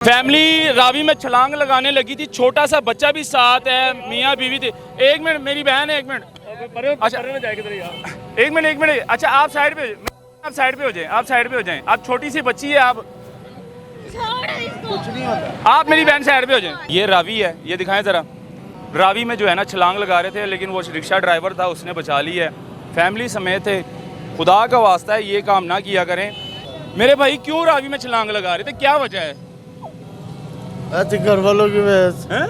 Family Ravi में छलांग लगाने लगी थी, छोटा सा बच्चा भी साथ है, मियाँ बीवी थे। एक मिनट, मेरी बहन है, एक मिनट। अच्छा एक मिनट। अच्छा आप साइड पे हो जाएं, आप साइड पे हो जाएं। आप छोटी सी बच्ची है, आप कुछ नहीं होता। आप मेरी बहन साइड पे हो जाएं। ये रावी है, ये दिखाएं ज़रा। रावी में जो है ना छलांग लगा रहे थे, लेकिन वो रिक्शा ड्राइवर था, उसने बचा ली है। फैमिली समेत थे। खुदा का वास्ता है ये काम ना किया करें। मेरे भाई क्यों रावी में छलांग लगा रहे थे, क्या वजह है? ऐसे घर वालों की वजह से,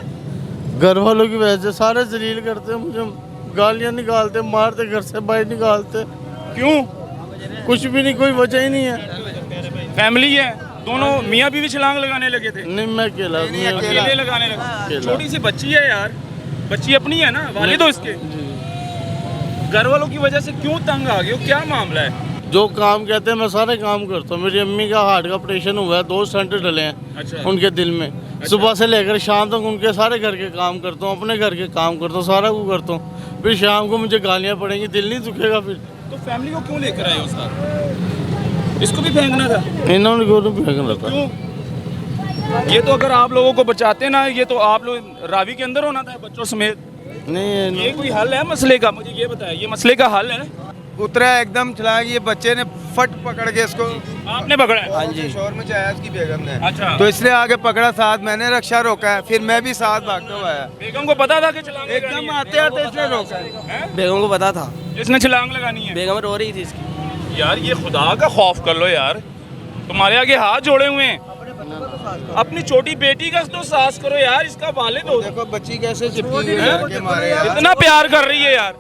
घर वालों की वजह से सारे जलील करते, मुझे गालियाँ निकालते, मारते, घर से बाहर निकालते। क्यों? कुछ भी नहीं, कोई वजह ही नहीं है। फैमिली है, दोनों मियाँ बीवी छलांग लगाने लगे थे। नहीं, मैं अकेला अकेले लगाने लगे। अकेला। छोटी सी बच्ची है यार, बच्ची अपनी है ना, वालिद हो इसके। घर वालों की वजह से क्यों तंग आ गए हो, क्या मामला है? जो काम कहते हैं मैं सारे काम करता हूँ। मेरी अम्मी का हार्ट का ऑपरेशन हुआ है, 2 स्टंट डले हैं अच्छा। उनके दिल में। सुबह से लेकर शाम तक उनके सारे घर के काम करता हूँ, अपने घर के काम करता हूँ, सारा कुछ करता हूँ। फिर शाम को मुझे गालियाँ पड़ेंगी, दिल नहीं दुखेगा फिर। तो फैमिली को क्यों लेकर आए हो साथ? इसको भी फेंकना था? इन्होंने क्यों फेंकना था? क्यों? ये तो अगर आप लोगों को बचाते ना, ये तो आप लोग रावी के अंदर होना था बच्चों समेत। नहीं, ये कोई हल है मसले का? मुझे ये बताया, ये मसले का हल है? उतरा एकदम चला, ये बच्चे ने फट पकड़ के इसको, आपने पकड़ा है? हाँ जी, शोर मचाया उसकी बेगम ने। अच्छा। तो इसलिए आगे पकड़ा, साथ मैंने रक्षा रोका है, फिर मैं भी साथ भागता हुआ आया। बेगम को पता था कि छलांग एकदम आते आते इसने रोका है। बेगम को पता था, इसने छलांग लगानी है। बेगम रो रही थी इसकी। यार ये खुदा का खौफ कर लो यार, तुम्हारे आगे हाथ जोड़े हुए हैं। अपनी छोटी बेटी का तो सास करो यार, इसका वालिद हो। देखो बच्ची कैसे चिपकी हुई है के मारे यार। इतना प्यार कर रही है यार।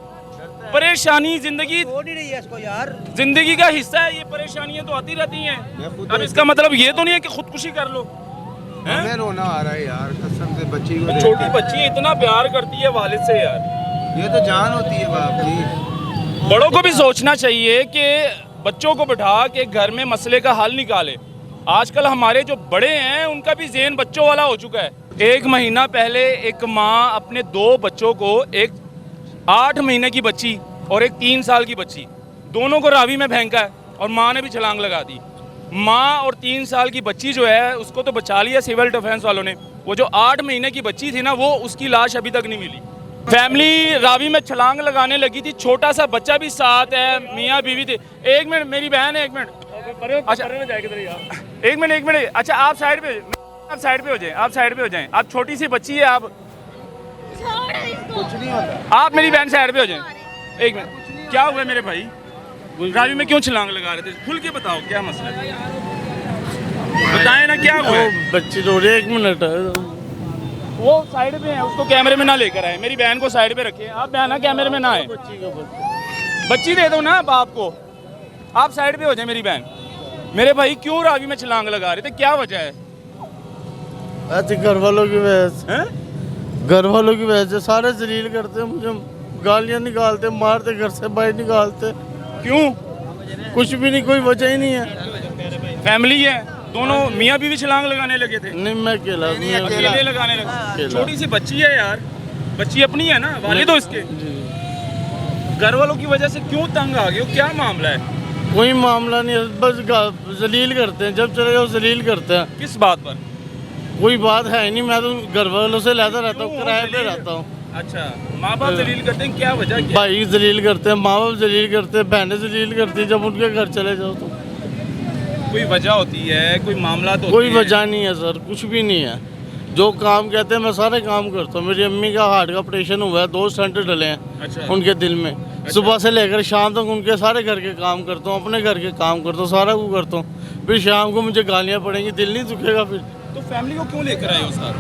परेशानी जिंदगी नहीं है इसको यार, जिंदगी का हिस्सा है, ये परेशानियां तो आती रहती हैं। अब इसका मतलब ये तो नहीं है कि खुदकुशी कर लो। हमें रोना आ रहा है यार, कसम से बच्ची को देख छोटी के। बच्ची इतना प्यार करती है वालिद से यार। ये तो जान होती है बाप की। बड़ों को भी सोचना चाहिए कि बच्चों को बिठा के घर में मसले का हल निकाले। आजकल हमारे जो बड़े हैं उनका भी ज़हन बच्चों वाला हो चुका है। 1 महीना पहले एक माँ अपने 2 बच्चों को, एक 8 महीने की बच्ची और एक 3 साल की बच्ची, दोनों को रावी में फेंका है और माँ ने भी छलांग लगा दी। माँ और 3 साल की बच्ची जो है उसको तो बचा लिया सिविल डिफेंस वालों ने। वो जो 8 महीने की बच्ची थी ना, वो उसकी लाश अभी तक नहीं मिली। फैमिली रावी में छलांग लगाने लगी थी, छोटा सा बच्चा भी साथ है, मियाँ बीवी थे। एक मिनट, मेरी बहन है, एक मिनट। अच्छा एक मिनट। अच्छा आप साइड पे हो जाएं, आप साइड पे हो जाएं। आप छोटी सी बच्ची है, आप कुछ नहीं होता। आप मेरी बहन साइड पे हो जाएं। एक मिनट, क्या हुआ मेरे भाई? रावी में क्यों छलांग लगा रहे थे? खुल के बताओ क्या मसला है, बताएं ना क्या हुआ है? वो बच्ची रो रही है, 1 मिनट। वो साइड पे है, उसको कैमरे में ना लेकर आए। मेरी बहन को साइड पे रखे, आप बहन ना कैमरे में ना आए। बच्ची दे दो ना बाप को। आप साइड पे हो जाए मेरी बहन। मेरे भाई क्यों रावी में छलांग लगा रहे थे, क्या वजह है? ऐसे घर वालों की वजह से, घर वालों की वजह से सारे जलील करते, मुझे गालियाँ निकालते, मारते, घर से बाहर निकालते। क्यों? कुछ भी नहीं, कोई वजह ही नहीं है। फैमिली है, दोनों मियाँ बीवी छलांग लगाने लगे थे। नहीं, मैं अकेला अकेले लगाने लगे। अकेला। छोटी सी बच्ची है यार, बच्ची अपनी है ना, वालिद हो इसके। घर वालों की वजह से क्यों तंग आ गए हो, क्या मामला है? कोई मामला नहीं है, बस जलील करते हैं। जब चले जाओ जलील करते हैं। किस बात पर? कोई बात है ही नहीं, मैं तो घर वालों से लेता रहता हूँ, क्यों किराए पे जलील? रहता हूँ। अच्छा, माँ बाप जलील करते हैं, क्या वजह क्या? भाई जलील करते हैं, माँ बाप जलील करते हैं, बहनें जलील करती हैं जब उनके घर चले जाओ तो। कोई वजह होती है, कोई मामला तो कोई वजह नहीं है सर, कुछ भी नहीं है। जो काम कहते हैं मैं सारे काम करता हूँ। मेरी अम्मी का हार्ट का ऑपरेशन हुआ है, 2 स्टंट डले हैं अच्छा। उनके दिल में। सुबह से लेकर शाम तक उनके सारे घर के काम करता हूँ, अपने घर के काम करता हूँ, सारा कुछ करता हूँ। फिर शाम को मुझे गालियाँ पड़ेंगी, दिल नहीं दुखेगा फिर। तो फैमिली को क्यों लेकर आए हो साथ?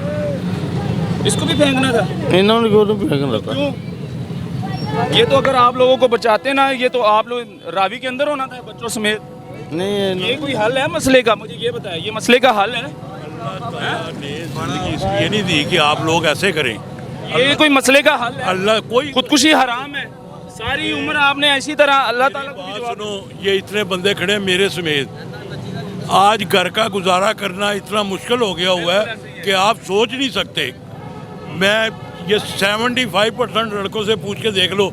इसको भी फेंकना था? इन्होंने क्यों फेंकना था? क्यों? ये तो अगर आप लोगों को बचाते ना, ये तो आप लोग रावी के अंदर होना था बच्चों समेत। नहीं, ये कोई हल है मसले का? मुझे ये बताया, ये मसले का हल है? जिंदगी इसलिए नहीं दी कि आप लोग ऐसे करें। ये कोई मसले का हल है? अल्लाह कोई खुदकुशी हराम है। सारी उम्र आपने ऐसी तरह अल्लाह ताला को भी बात जवाब सुनो, ये इतने बंदे खड़े हैं मेरे समेत, आज घर का गुजारा करना इतना मुश्किल हो गया हुआ है कि आप सोच नहीं सकते। मैं ये 75% लड़कों से पूछ के देख लो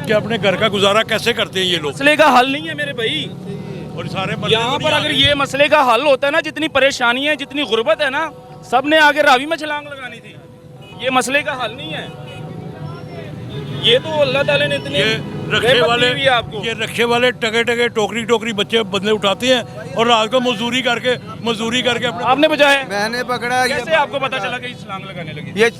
कि अपने घर का गुजारा कैसे करते हैं ये लोग। मसले का हल नहीं है मेरे भाई। और सारे यहाँ पर अगर ये मसले का हल होता है ना, जितनी परेशानी है, जितनी गुर्बत है ना, सब ने आगे रावी में छलांग लगानी थी। ये मसले का हल नहीं है। ये तो अल्लाह ताला ने इतने ये आपको रक्षे वाले टके टोकरी बच्चे बंदे उठाते हैं और रात को मजदूरी करके अपने आपने बचाया। मैंने पकड़ा कैसे आपको पता चला कि छलांग लगाने लगी? ये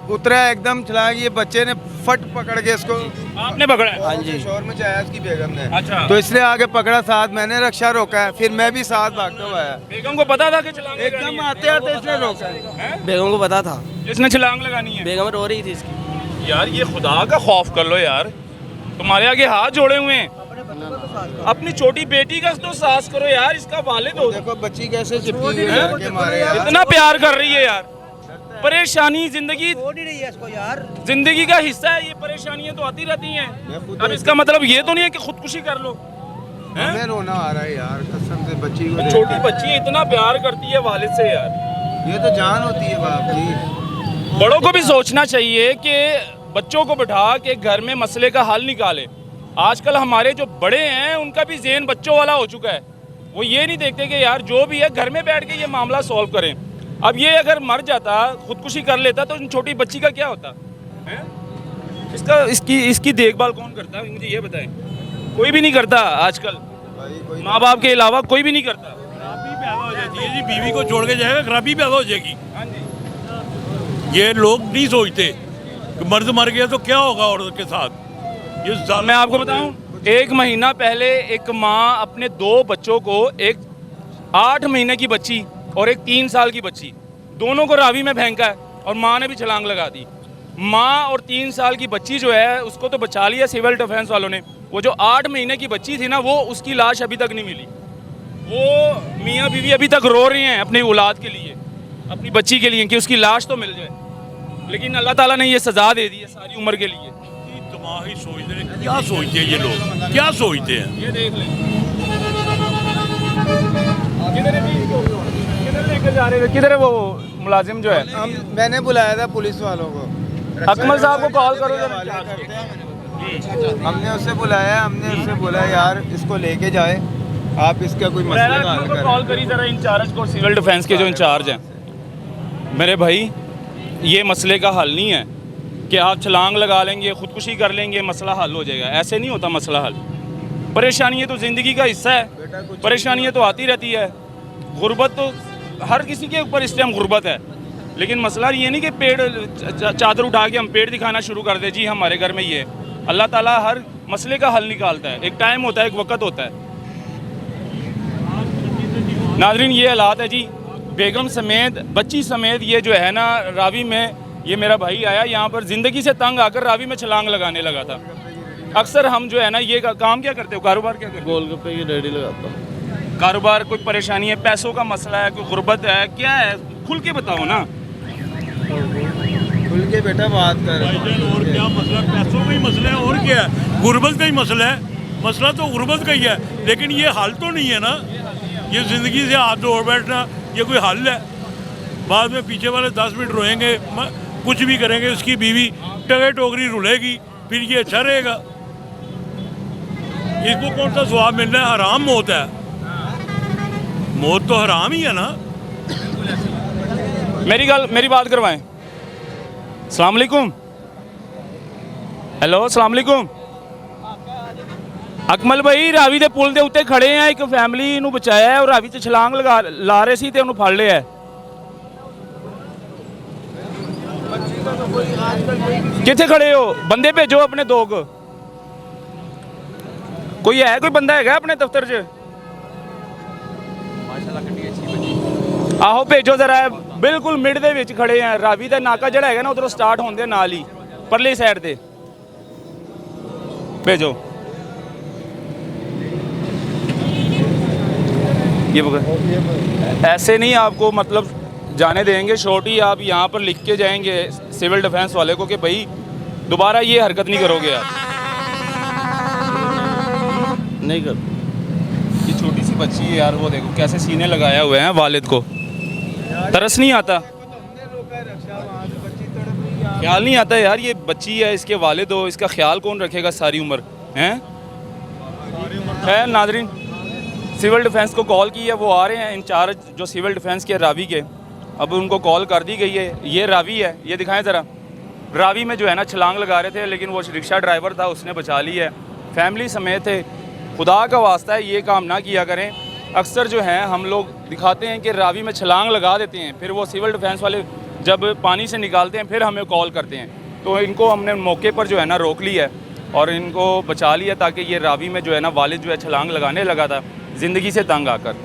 उतरा एकदम छलांग, ये बच्चे ने फट पकड़ के इसको आपने पकड़ा है? हाँ जी शोर मचाया इसकी बेगम ने। अच्छा। तो इसलिए आगे पकड़ा, साथ मैंने रक्षा रोका है, फिर मैं भी साथ भागता हुआ आया। बेगम को पता था कि छलांग लगानी एकदम है? आते आते इसने रोका। बेगम को पता था, इसने छलांग लगानी है। बेगम रो रही थी इसकी। यार ये खुदा का खौफ कर लो यार, तुम्हारे आगे हाथ जोड़े हुए हैं। अपनी छोटी बेटी का तो सास करो यार, इसका वालिद हो। देखो बच्ची कैसे चिपकी हुई है के मारे यार। इतना प्यार कर रही है यार। परेशानी जिंदगी छोड़ ही रही है इसको यार। जिंदगी का हिस्सा है, ये परेशानियां तो आती रहती हैं। अब इसका मतलब ये तो नहीं है कि खुदकुशी कर लो। हमें रोना आ रहा है यार कसम से, बच्ची को छोटी बच्ची इतना प्यार करती है वालिद से यार। ये तो जान होती है बाप की। बड़ों को भी सोचना चाहिए कि बच्चों को बिठा के घर में मसले का हल निकाले। आजकल हमारे जो बड़े हैं उनका भी ज़हन बच्चों वाला हो चुका है। वो ये नहीं देखते कि यार जो भी है घर में बैठ के ये मामला सॉल्व करें। अब ये अगर मर जाता, खुदकुशी कर लेता, तो उन छोटी बच्ची का क्या होता है? इसकी देखभाल कौन करता है? मुझे ये बताएं। कोई भी नहीं करता आजकल, माँ बाप के अलावा कोई भी नहीं करता। खराबी पैदा हो जाती है जी, बीवी को छोड़ के जाएगा खराबी पैदा हो जाएगी। हाँ जी। ये लोग नहीं सोचते कि मर्द मर गया तो क्या होगा औरत के साथ। ये मैं आपको बताऊं, 1 महीना पहले एक माँ अपने 2 बच्चों को, एक 8 महीने की बच्ची और एक 3 साल की बच्ची, दोनों को रावी में फेंका है और माँ ने भी छलांग लगा दी। माँ और 3 साल की बच्ची जो है उसको तो बचा लिया सिविल डिफेंस वालों ने। वो जो 8 महीने की बच्ची थी ना, वो उसकी लाश अभी तक नहीं मिली। वो मियाँ बीवी अभी तक रो रहे हैं अपनी औलाद के लिए, अपनी बच्ची के लिए, कि उसकी लाश तो मिल जाए। लेकिन अल्लाह ताला ने ये सज़ा दे दी है सारी उम्र के लिए। दिमागी सोचते हैं, क्या सोचते हैं ये लोग, क्या सोचते हैं? ये देख लें, किधर लेकर जा रहे थे? किधर है वो मुलाजिम जो है? मैंने बुलाया था पुलिस वालों को। अकमल साहब को कॉल करो जरा। हमने उससे बुलाया, हमने उससे बोला यार इसको लेके जाए, आप इसका कोई मसला का हल को करें। कॉल करी जरा इंचार्ज को, सिविल डिफेंस के जो इंचार्ज हैं। मेरे भाई ये मसले का हल नहीं है कि आप छलांग लगा लेंगे, खुदकुशी कर लेंगे, मसला हल हो जाएगा। ऐसे नहीं होता मसला हल। परेशानी तो ज़िंदगी का हिस्सा है, परेशानियाँ तो आती रहती है। गुर्बत तो हर किसी के ऊपर इस टाइम गुर्बत है। लेकिन मसला ये नहीं कि पेड़ चादर उठा के हम पेड़ दिखाना शुरू कर दे, जी हमारे घर में ये। अल्लाह ताला हर मसले का हल निकालता है। एक टाइम होता है, एक वक्त होता है। नाज़रीन ये हालात है जी, बेगम समेत, बच्ची समेत, ये जो है ना रावी में, ये मेरा भाई आया यहाँ पर ज़िंदगी से तंग आकर रावी में छलांग लगाने लगा था। अक्सर हम जो है ना, ये काम क्या करते हो, कारोबार क्या करते हो? गोलगप्पे की रेडी लगाता हूँ। कारोबार, कोई परेशानी है, पैसों का मसला है, कोई गुर्बत है, क्या है? खुल के बताओ ना। खुल के बेटा बात कर। और क्या मसला? पैसों का ही मसला है और क्या है? गुर्बत का ही मसला है। मसला तो गुर्बत का ही है, लेकिन ये हल तो नहीं है ना। ये ज़िंदगी से हाथ जोड़ बैठना ये कोई हल है? बाद में पीछे वाले 10 मिनट रोएंगे, कुछ भी करेंगे, उसकी बीवी टके टोकरी रुलेगी, फिर ये अच्छा रहेगा? इसको कौन सा स्वाब मिलना है? हराम मौत है, मौत तो हराम ही है ना। मेरी बात करवाएं। अस्सलाम वालेकुम। हेलो, अस्सलाम वालेकुम। अकमल भाई रावी दे पुल दे उत्ते खड़े हैं, एक फैमिली नू बचाया है और रावी च छलांग ला रहे सी ते उन्हें फड़ लिया है। किथे खड़े हो? बंदे भेजो अपने 2 को। कोई है, कोई बंदा है अपने दफ्तर च? आहो भेजो जरा। बिल्कुल मिड दे विच खड़े हैं, रावी दा नाका जड़ा है ना उधरों स्टार्ट होंदे नाल ही परली साइड ते भेजो। ये ऐसे नहीं आपको मतलब जाने देंगे। शॉर्टी आप यहाँ पर लिख के जाएंगे सिविल डिफेंस वाले को कि भाई दोबारा ये हरकत नहीं करोगे आप। नहीं कर। ये छोटी सी बच्ची है यार, वो देखो कैसे सीने लगाया हुए हैं वालिद को। तरस नहीं आता, ख्याल नहीं आता यार, ये बच्ची है, इसके वालिद हो, इसका ख्याल कौन रखेगा सारी उम्र हैं? खैर नाज़रीन, सिविल डिफेंस को कॉल की है, वो आ रहे हैं इंचार्ज जो सिविल डिफेंस के रावी के, अब उनको कॉल कर दी गई है। ये रावी है, ये दिखाएं ज़रा। रावी में जो है ना छलांग लगा रहे थे, लेकिन वो रिक्शा ड्राइवर था, उसने बचा ली है। फैमिली समेत थे। खुदा का वास्ता है ये काम ना किया करें। अक्सर जो है हम लोग दिखाते हैं कि रावी में छलांग लगा देते हैं, फिर वो सिविल डिफेंस वाले जब पानी से निकालते हैं फिर हमें कॉल करते हैं। तो इनको हमने मौके पर जो है ना रोक लिया है और इनको बचा लिया, ताकि ये रावी में जो है ना वालिद जो है छलांग लगाने लगा था ज़िंदगी से तंग आकर।